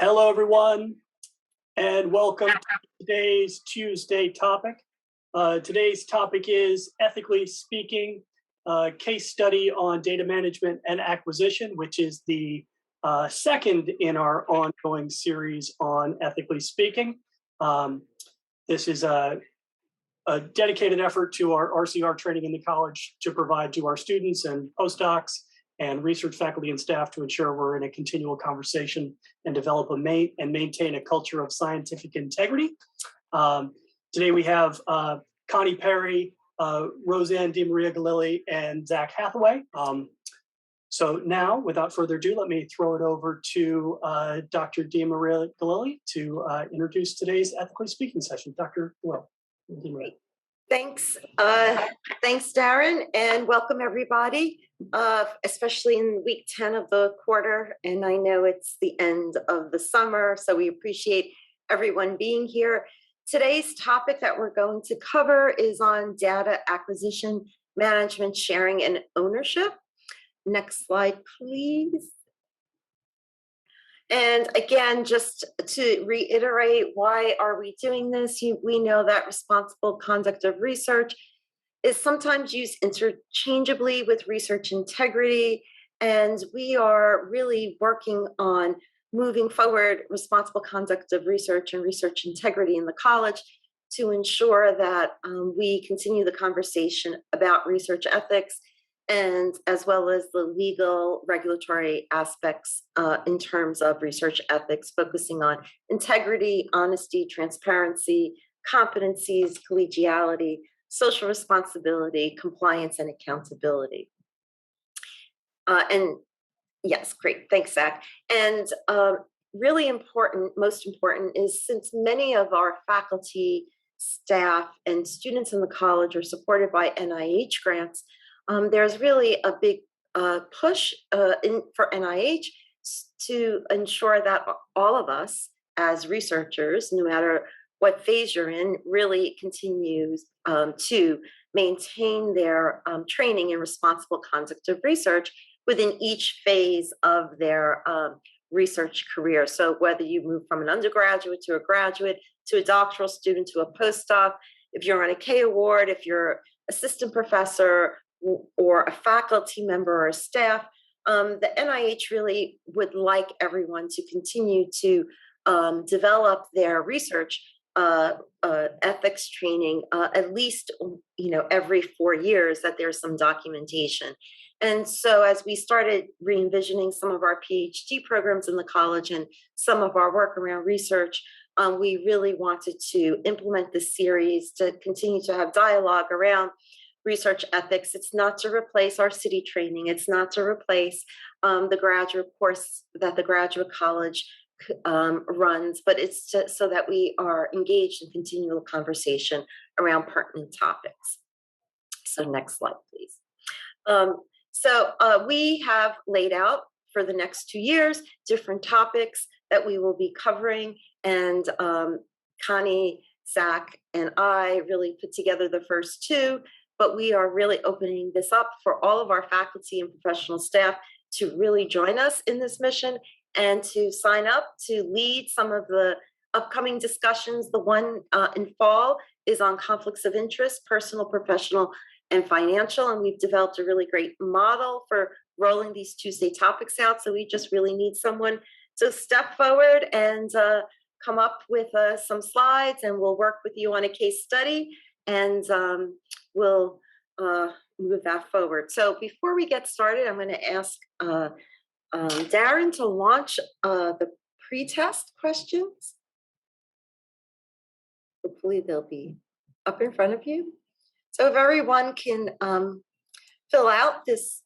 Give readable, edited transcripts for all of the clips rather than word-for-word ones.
Hello, everyone, and welcome to today's Tuesday topic. Today's topic is Ethically Speaking, case study on data management and acquisition, which is the second in our ongoing series on ethically speaking. This is a dedicated effort to our RCR training in the college to provide to our students and postdocs and research faculty and staff to ensure we're in a continual conversation and develop and maintain a culture of scientific integrity. Today we have Connie Perry, Roseanne DiMaria Galili, and Zach Hathaway. So now, without further ado, let me throw it over to Dr. DiMaria Galili to introduce today's Ethically Speaking session. Dr. DiMaria. Thanks. Thanks, Darren, and welcome everybody, especially in week 10 of the quarter. And I know it's the end of the summer, so we appreciate everyone being here. Today's topic that we're going to cover is on data acquisition, management, sharing, and ownership. Next slide, please. And again, just to reiterate, why are we doing this? We know that responsible conduct of research is sometimes used interchangeably with research integrity, and we are really working on moving forward responsible conduct of research and research integrity in the college to ensure that we continue the conversation about research ethics, and as well as the legal regulatory aspects in terms of research ethics, focusing on integrity, honesty, transparency, competencies, collegiality, social responsibility, compliance, and accountability. And yes, great, thanks, Zach. And really important, most important is since many of our faculty, staff, and students in the college are supported by NIH grants, there's really a big push for NIH to ensure that all of us as researchers, no matter what phase you're in, really continues to maintain their training in responsible conduct of research within each phase of their research career. So whether you move from an undergraduate to a graduate, to a doctoral student, to a postdoc, if you're on a K award, if you're assistant professor, or a faculty member or a staff, the NIH really would like everyone to continue to develop their research ethics training at least every 4 years, that there's some documentation. And so as we started re-envisioning some of our PhD programs in the college and some of our work around research, we really wanted to implement this series to continue to have dialogue around research ethics. It's not to replace our city training. It's not to replace the graduate course that the graduate college runs, but it's so that we are engaged in continual conversation around pertinent topics. So next slide, please. So we have laid out for the next 2 years different topics that we will be covering, and Connie, Zach, and I really put together the first two, but we are really opening this up for all of our faculty and professional staff to really join us in this mission and to sign up to lead some of the upcoming discussions. The one in fall is on conflicts of interest, personal, professional, and financial, and we've developed a really great model for rolling these Tuesday topics out. So we just really need someone to step forward and come up with some slides, and we'll work with you on a case study, and we'll move that forward. So before we get started, I'm going to ask Darren to launch the pre-test questions. Hopefully they'll be up in front of you. So if everyone can fill out this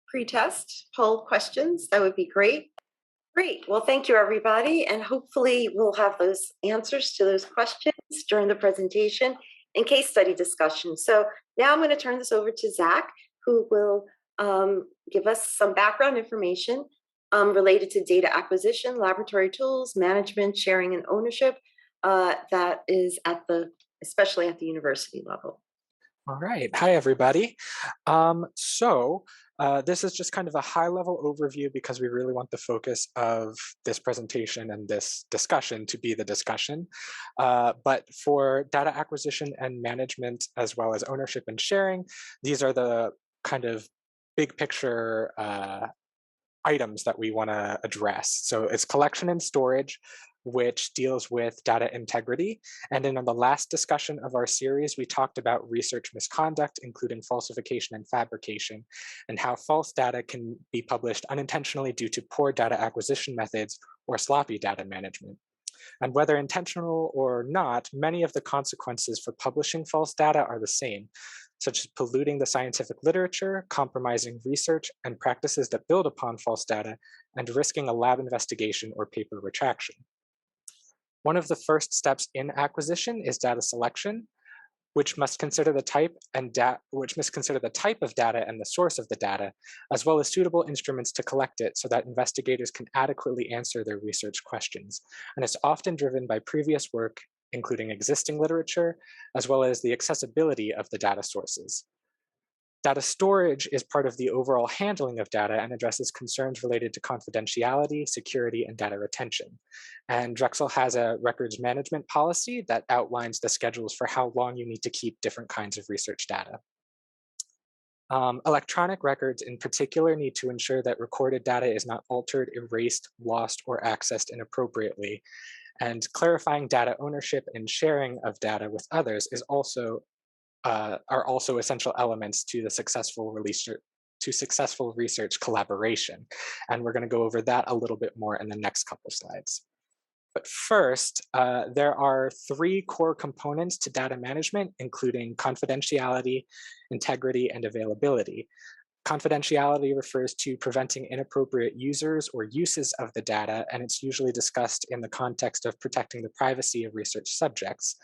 pre-test poll questions, that would be great. Great. Well, thank you, everybody. And hopefully we'll have those answers to those questions during the presentation and case study discussion. So now I'm going to turn this over to Zach, who will give us some background information related to data acquisition, laboratory tools, management, sharing, and ownership that is especially at the university level. All right. Hi, everybody. So This is just kind of a high-level overview because we really want the focus of this presentation and this discussion to be the discussion. But for data acquisition and management, as well as ownership and sharing, these are the kind of big picture items that we want to address. So it's collection and storage, which deals with data integrity. And then on the last discussion of our series, we talked about research misconduct, including falsification and fabrication, and how false data can be published unintentionally due to poor data acquisition methods or sloppy data management. And whether intentional or not, many of the consequences for publishing false data are the same, such as polluting the scientific literature, compromising research and practices that build upon false data, and risking a lab investigation or paper retraction. One of the first steps in acquisition is data selection, which must consider the type of data and the source of the data, as well as suitable instruments to collect it so that investigators can adequately answer their research questions. And it's often driven by previous work, including existing literature, as well as the accessibility of the data sources. Data storage is part of the overall handling of data and addresses concerns related to confidentiality, security, and data retention. And Drexel has a records management policy that outlines the schedules for how long you need to keep different kinds of research data. Electronic records in particular need to ensure that recorded data is not altered, erased, lost, or accessed inappropriately. And clarifying data ownership and sharing of data with others is are also essential elements to the successful research collaboration. And we're going to go over that a little bit more in the next couple slides. But first, there are three core components to data management, including confidentiality, integrity, and availability. Confidentiality refers to preventing inappropriate users or uses of the data, and it's usually discussed in the context of protecting the privacy of research subjects.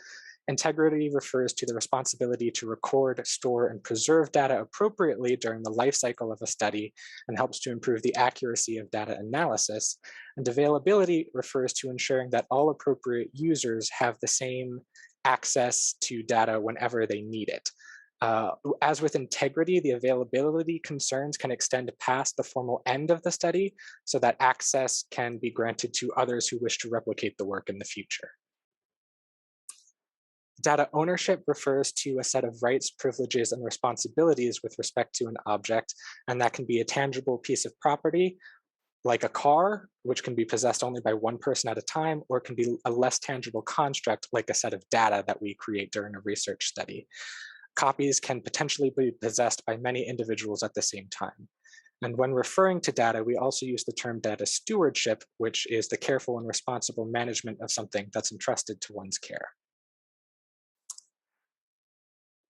Integrity refers to the responsibility to record, store, and preserve data appropriately during the life cycle of a study and helps to improve the accuracy of data analysis. And availability refers to ensuring that all appropriate users have the same access to data whenever they need it. As with integrity, the availability concerns can extend past the formal end of the study so that access can be granted to others who wish to replicate the work in the future. Data ownership refers to a set of rights, privileges, and responsibilities with respect to an object, and that can be a tangible piece of property, like a car, which can be possessed only by one person at a time, or it can be a less tangible construct, like a set of data that we create during a research study. Copies can potentially be possessed by many individuals at the same time. And when referring to data, we also use the term data stewardship, which is the careful and responsible management of something that's entrusted to one's care.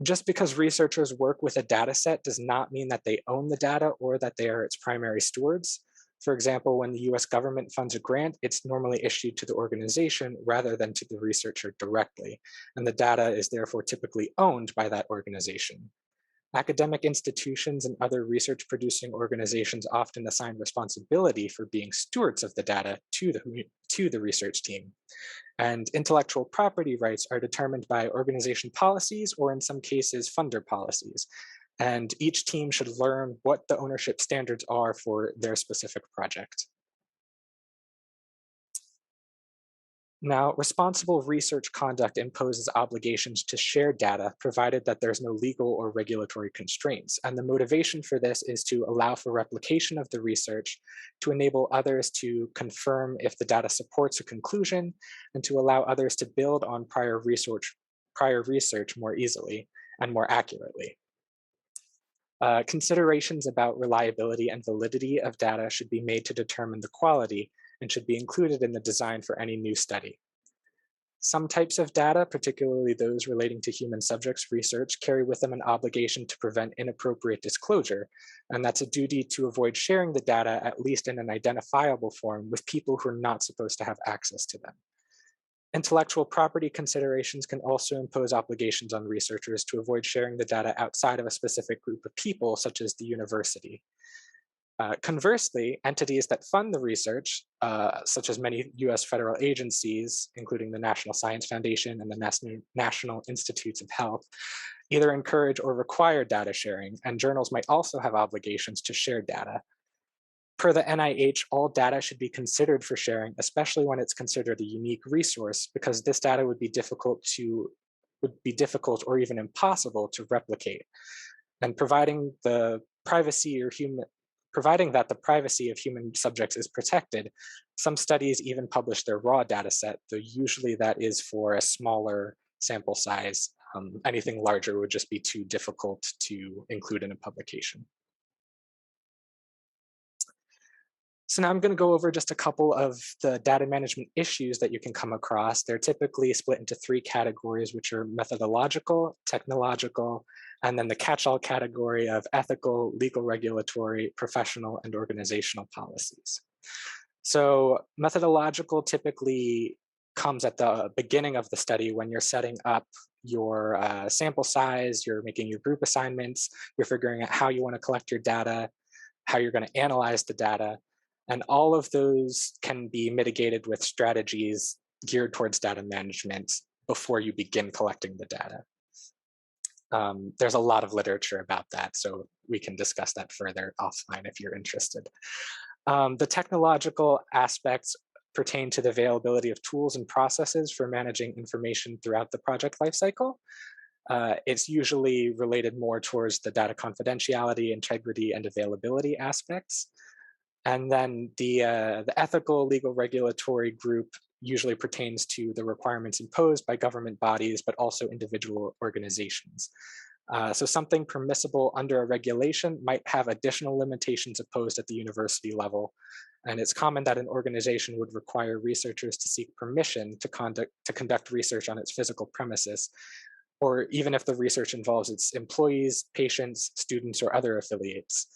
Just because researchers work with a data set does not mean that they own the data or that they are its primary stewards. For example, when the US government funds a grant, it's normally issued to the organization rather than to the researcher directly, and the data is therefore typically owned by that organization. Academic institutions and other research producing organizations often assign responsibility for being stewards of the data to the research team. And intellectual property rights are determined by organization policies or in some cases funder policies. And each team should learn what the ownership standards are for their specific project. Now, responsible research conduct imposes obligations to share data, provided that there's no legal or regulatory constraints. And the motivation for this is to allow for replication of the research, to enable others to confirm if the data supports a conclusion, and to allow others to build on prior research more easily and more accurately. Considerations about reliability and validity of data should be made to determine the quality and should be included in the design for any new study. Some types of data, particularly those relating to human subjects research, carry with them an obligation to prevent inappropriate disclosure, and that's a duty to avoid sharing the data, at least in an identifiable form, with people who are not supposed to have access to them. Intellectual property considerations can also impose obligations on researchers to avoid sharing the data outside of a specific group of people, such as the university. Conversely, entities that fund the research, such as many US federal agencies, including the National Science Foundation and the National Institutes of Health, either encourage or require data sharing, and journals might also have obligations to share data. Per the NIH, all data should be considered for sharing, especially when it's considered a unique resource, because this data would be difficult or even impossible to replicate. And providing that the privacy of human subjects is protected, some studies even publish their raw data set, though usually that is for a smaller sample size. Anything larger would just be too difficult to include in a publication. So now I'm going to go over just a couple of the data management issues that you can come across. They're typically split into 3 categories, which are methodological, technological, and then the catch-all category of ethical, legal, regulatory, professional, and organizational policies. So methodological typically comes at the beginning of the study when you're setting up your sample size, you're making your group assignments, you're figuring out how you want to collect your data, how you're going to analyze the data. And all of those can be mitigated with strategies geared towards data management before you begin collecting the data. There's a lot of literature about that, so we can discuss that further offline if you're interested. The technological aspects pertain to the availability of tools and processes for managing information throughout the project lifecycle. It's usually related more towards the data confidentiality, integrity, and availability aspects. And then the ethical, legal, regulatory group usually pertains to the requirements imposed by government bodies, but also individual organizations. So something permissible under a regulation might have additional limitations imposed at the university level. And it's common that an organization would require researchers to seek permission to conduct research on its physical premises, or even if the research involves its employees, patients, students, or other affiliates.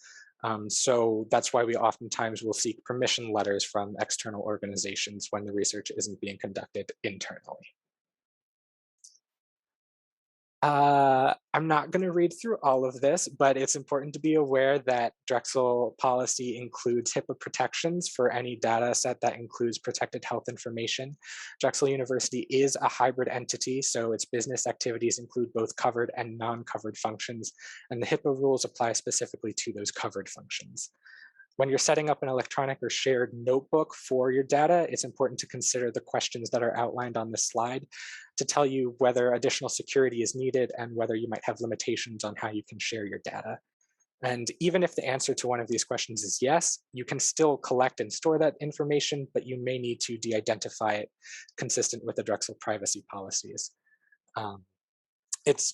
So that's why we oftentimes will seek permission letters from external organizations when the research isn't being conducted internally. I'm not going to read through all of this, but it's important to be aware that Drexel policy includes HIPAA protections for any data set that includes protected health information. Drexel University is a hybrid entity, so its business activities include both covered and non-covered functions, and the HIPAA rules apply specifically to those covered functions. When you're setting up an electronic or shared notebook for your data, it's important to consider the questions that are outlined on this slide to tell you whether additional security is needed and whether you might have limitations on how you can share your data. And even if the answer to one of these questions is yes, you can still collect and store that information, but you may need to de-identify it consistent with the Drexel privacy policies.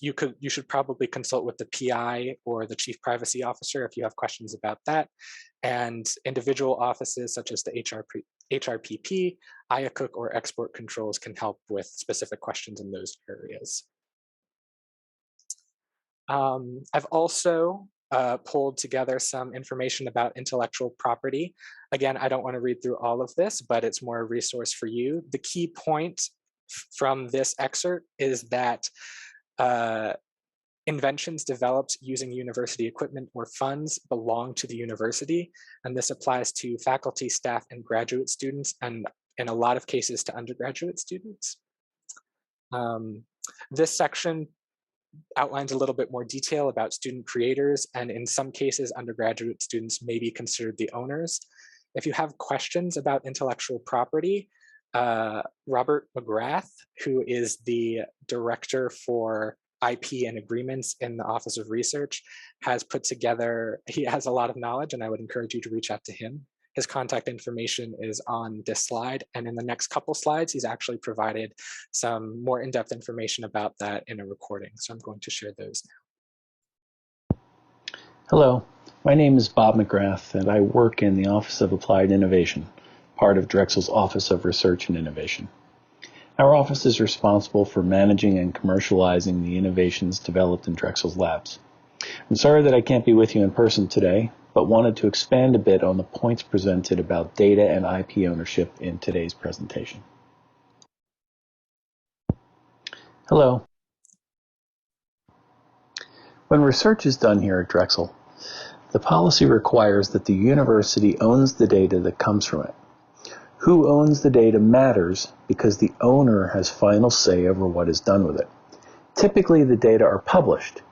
You should probably consult with the PI or the Chief Privacy Officer if you have questions about that. And individual offices such as the HRPP, IACUC, or export controls can help with specific questions in those areas. I've also pulled together some information about intellectual property. Again, I don't want to read through all of this, but it's more a resource for you. The key point from this excerpt is that inventions developed using university equipment or funds belong to the university, and this applies to faculty, staff, and graduate students, and in a lot of cases to undergraduate students. This section outlines a little bit more detail about student creators, and in some cases, undergraduate students may be considered the owners. If you have questions about intellectual property, Robert McGrath, who is the director for IP and agreements in the Office of Research, he has a lot of knowledge, and I would encourage you to reach out to him. His contact information is on this slide, and in the next couple slides, he's actually provided some more in-depth information about that in a recording. So I'm going to share those now. Hello, my name is Bob McGrath, and I work in the Office of Applied Innovation, part of Drexel's Office of Research and Innovation. Our office is responsible for managing and commercializing the innovations developed in Drexel's labs. I'm sorry that I can't be with you in person today, but wanted to expand a bit on the points presented about data and IP ownership in today's presentation. Hello. When research is done here at Drexel, the policy requires that the university owns the data that comes from it. Who owns the data matters because the owner has final say over what is done with it. Typically, the data are published,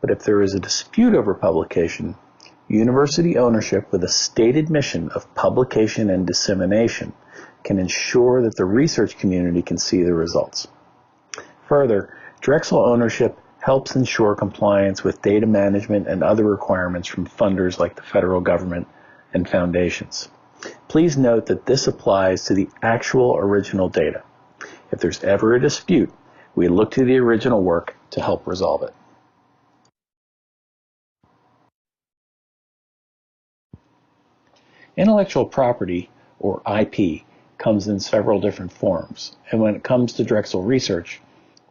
but if there is a dispute over publication, university ownership with a stated mission of publication and dissemination can ensure that the research community can see the results. Further, Drexel ownership helps ensure compliance with data management and other requirements from funders like the federal government and foundations. Please note that this applies to the actual original data. If there's ever a dispute, we look to the original work to help resolve it. Intellectual property, or IP, comes in several different forms, and when it comes to Drexel research,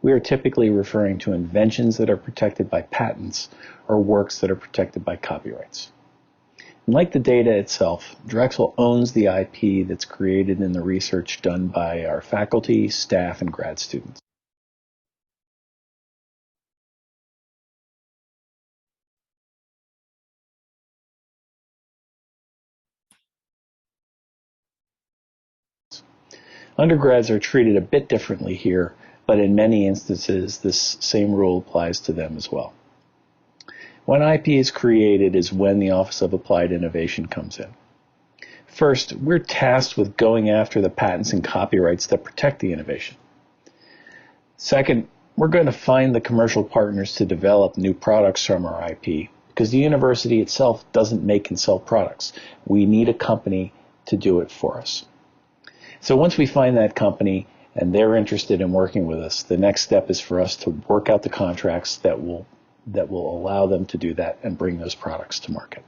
we are typically referring to inventions that are protected by patents or works that are protected by copyrights. And like the data itself, Drexel owns the IP that's created in the research done by our faculty, staff, and grad students. Undergrads are treated a bit differently here, but in many instances, this same rule applies to them as well. When IP is created is when the Office of Applied Innovation comes in. First, we're tasked with going after the patents and copyrights that protect the innovation. Second, we're going to find the commercial partners to develop new products from our IP, because the university itself doesn't make and sell products. We need a company to do it for us. So once we find that company and they're interested in working with us, the next step is for us to work out the contracts that will allow them to do that and bring those products to market.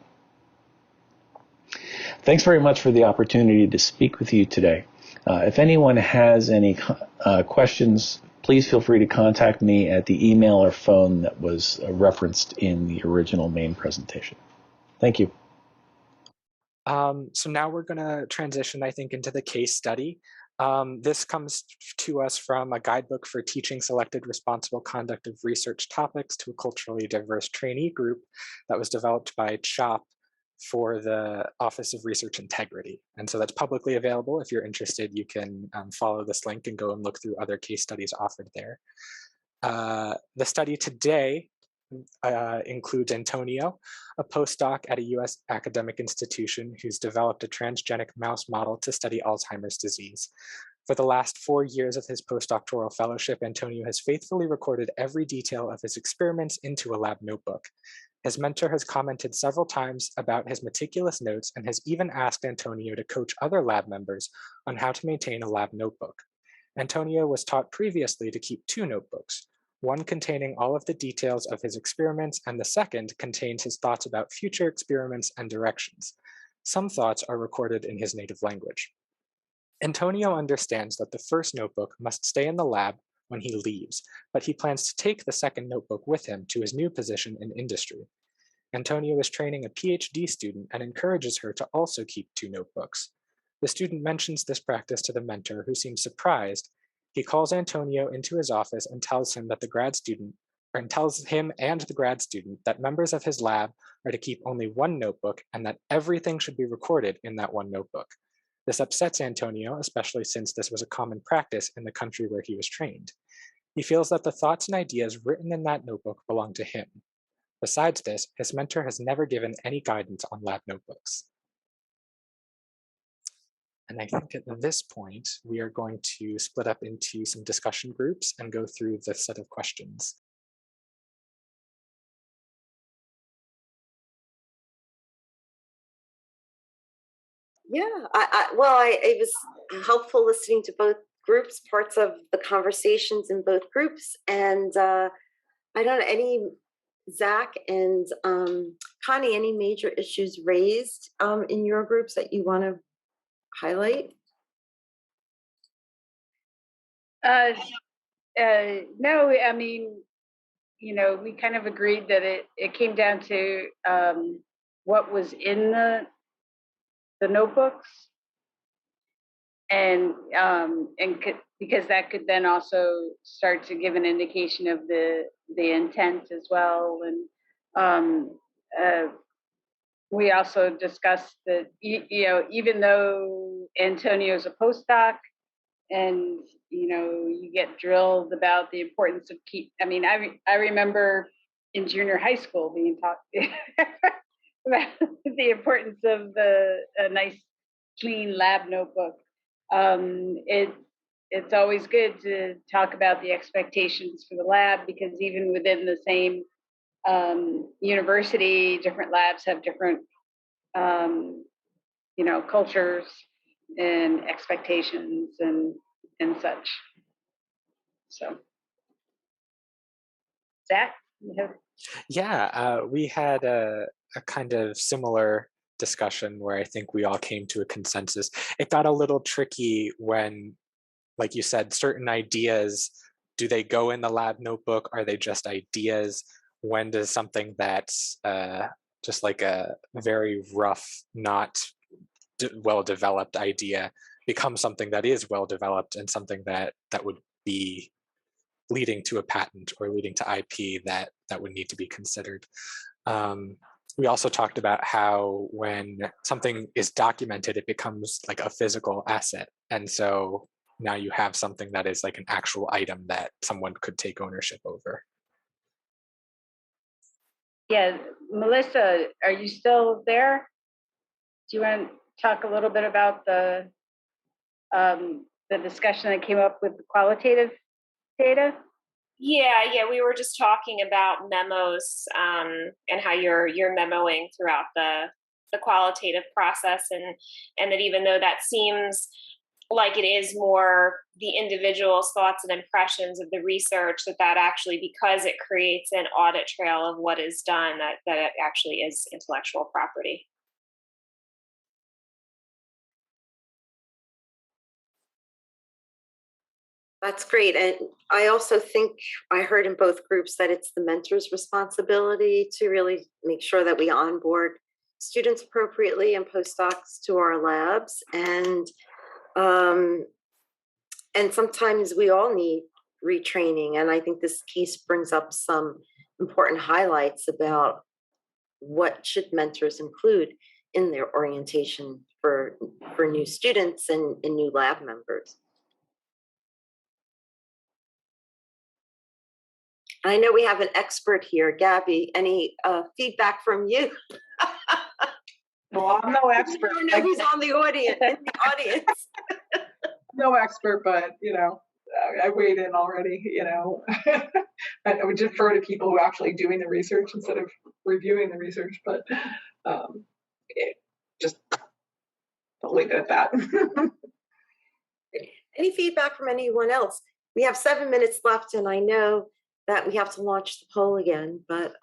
Thanks very much for the opportunity to speak with you today. If anyone has any questions, please feel free to contact me at the email or phone that was referenced in the original main presentation. Thank you. So now we're going to transition, I think, into the case study. This comes to us from a guidebook for teaching selected responsible conduct of research topics to a culturally diverse trainee group that was developed by CHOP for the Office of Research Integrity. And so that's publicly available. If you're interested, you can follow this link and go and look through other case studies offered there. The study today includes Antonio, a postdoc at a US academic institution who's developed a transgenic mouse model to study Alzheimer's disease. For the last 4 years of his postdoctoral fellowship, Antonio has faithfully recorded every detail of his experiments into a lab notebook. His mentor has commented several times about his meticulous notes and has even asked Antonio to coach other lab members on how to maintain a lab notebook. Antonio was taught previously to keep 2 notebooks, one containing all of the details of his experiments, and the second contains his thoughts about future experiments and directions. Some thoughts are recorded in his native language. Antonio understands that the first notebook must stay in the lab when he leaves, but he plans to take the second notebook with him to his new position in industry. Antonio is training a PhD student and encourages her to also keep 2 notebooks. The student mentions this practice to the mentor, who seems surprised. He calls Antonio into his office and tells him and the grad student that members of his lab are to keep only 1 notebook and that everything should be recorded in that 1 notebook. This upsets Antonio, especially since this was a common practice in the country where he was trained. He feels that the thoughts and ideas written in that notebook belong to him. Besides this, his mentor has never given any guidance on lab notebooks. And I think at this point, we are going to split up into some discussion groups and go through the set of questions. Yeah, it was helpful listening to both groups, parts of the conversations in both groups. And I don't know, Zach and Connie, any major issues raised in your groups that you want to highlight? No, I mean, we kind of agreed that it came down to what was in the notebooks, and because that could then also start to give an indication of the intent as well. And we also discussed that even though Antonio's a postdoc, and you get drilled about the importance of I remember in junior high school being taught about the importance of a nice clean lab notebook. It's always good to talk about the expectations for the lab, because even within the same university, different labs have different cultures and expectations and such. So, Zach, Yeah, we had a kind of similar discussion where I think we all came to a consensus. It got a little tricky when, like you said, certain ideas, do they go in the lab notebook? Are they just ideas? When does something that's just like a very rough, not well-developed idea become something that is well-developed and something that would be leading to a patent or leading to IP that would need to be considered. We also talked about how when something is documented, it becomes like a physical asset. And so now you have something that is like an actual item that someone could take ownership over. Yeah, Melissa, are you still there? Do you want to talk a little bit about the discussion that came up with the qualitative data? Yeah, we were just talking about memos and how you're memoing throughout the qualitative process, and that even though that seems like it is more the individual's thoughts and impressions of the research, that actually, because it creates an audit trail of what is done, that it actually is intellectual property. That's great. And I also think I heard in both groups that it's the mentor's responsibility to really make sure that we onboard students appropriately and postdocs to our labs. And sometimes we all need retraining. And I think this case brings up some important highlights about what should mentors include in their orientation for new students and new lab members. I know we have an expert here, Gabby. Any feedback from you? Well, I'm no expert. I don't know who's on the audience. In the audience. No expert, but I weighed in already. I would defer to people who are actually doing the research instead of reviewing the research. But just I'll leave it at that. Any feedback from anyone else? We have 7 minutes left, and I know that we have to launch the poll again, but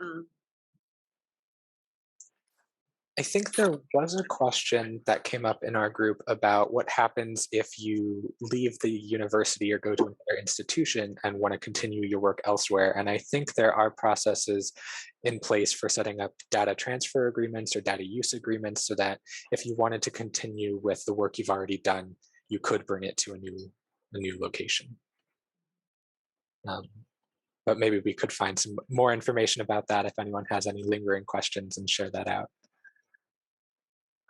I think there was a question that came up in our group about what happens if you leave the university or go to another institution and want to continue your work elsewhere. And I think there are processes in place for setting up data transfer agreements or data use agreements so that if you wanted to continue with the work you've already done, you could bring it to a new location. But maybe we could find some more information about that if anyone has any lingering questions and share that out.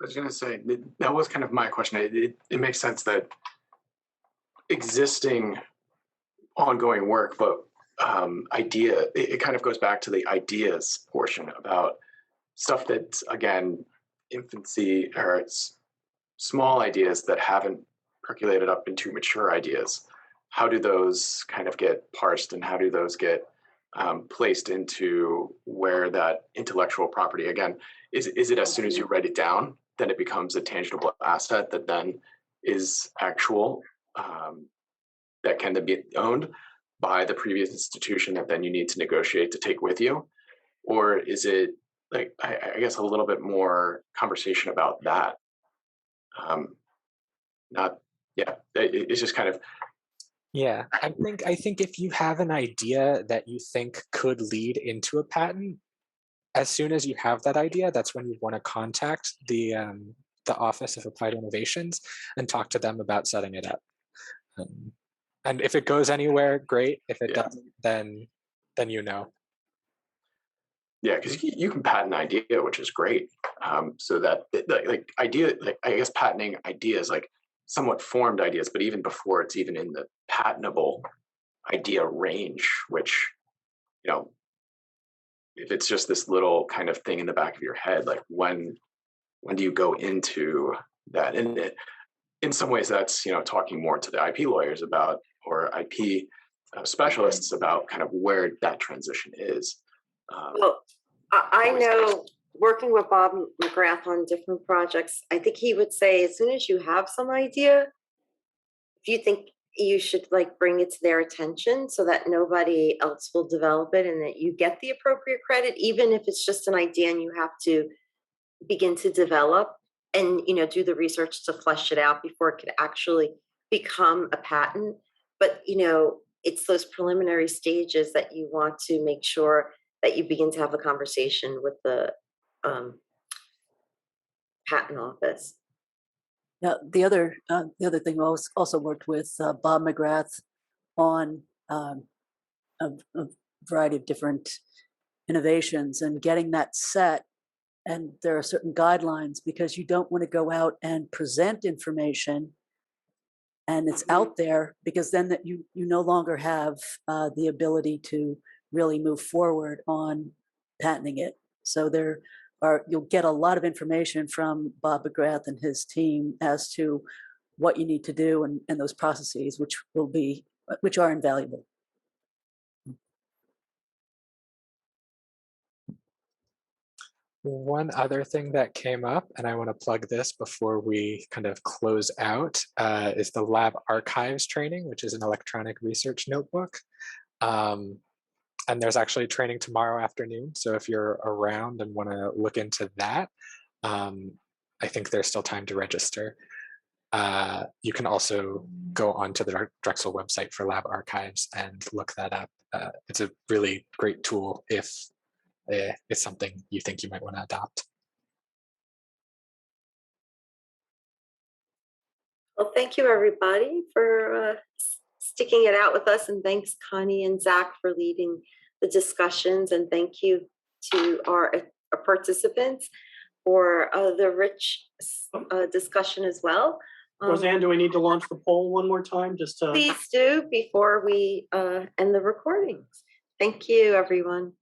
I was going to say, that was kind of my question. It makes sense that existing ongoing work, but it kind of goes back to the ideas portion about stuff that's, again, infancy, or it's small ideas that haven't percolated up into mature ideas. How do those kind of get parsed, and how do those get placed into where that intellectual property, again, is it as soon as you write it down, then it becomes a tangible asset that then is actual, that can then be owned by the previous institution that then you need to negotiate to take with you? Or is it, like, I guess a little bit more conversation about that? It's just kind of, yeah, I think if you have an idea that you think could lead into a patent, as soon as you have that idea, that's when you want to contact the Office of Applied Innovations and talk to them about setting it up. And if it goes anywhere, great. If it doesn't, then you know. Yeah, because you can patent an idea, which is great. So that, like idea, like I guess patenting ideas, like somewhat formed ideas, but even before it's even in the patentable idea range, which, you know, if it's just this little kind of thing in the back of your head, like when do you go into that? And in some ways that's, you know, talking more to the IP lawyers about, or IP specialists about kind of where that transition is. Well, I know working with Bob McGrath on different projects, I think he would say as soon as you have some idea, if you think you should like bring it to their attention so that nobody else will develop it and that you get the appropriate credit, even if it's just an idea and you have to begin to develop and, you know, do the research to flesh it out before it could actually become a patent. But, you know, it's those preliminary stages that you want to make sure that you begin to have a conversation with the patent office. Now, the other thing, I also worked with Bob McGrath on a variety of different innovations and getting that set. And there are certain guidelines because you don't want to go out and present information and it's out there, because then that you no longer have the ability to really move forward on patenting it. So you'll get a lot of information from Bob McGrath and his team as to what you need to do and those processes, which are invaluable. One other thing that came up, and I want to plug this before we kind of close out, is the lab archives training, which is an electronic research notebook. And there's actually training tomorrow afternoon. So if you're around and want to look into that, I think there's still time to register. You can also go onto the Drexel website for lab archives and look that up. It's a really great tool if it's something you think you might want to adopt. Well, thank you everybody for sticking it out with us, and thanks Connie and Zach for leading the discussions, and thank you to our participants for the rich discussion as well. Roseanne, do we need to launch the poll one more time? Just to... Please do before we end the recordings. Thank you, everyone.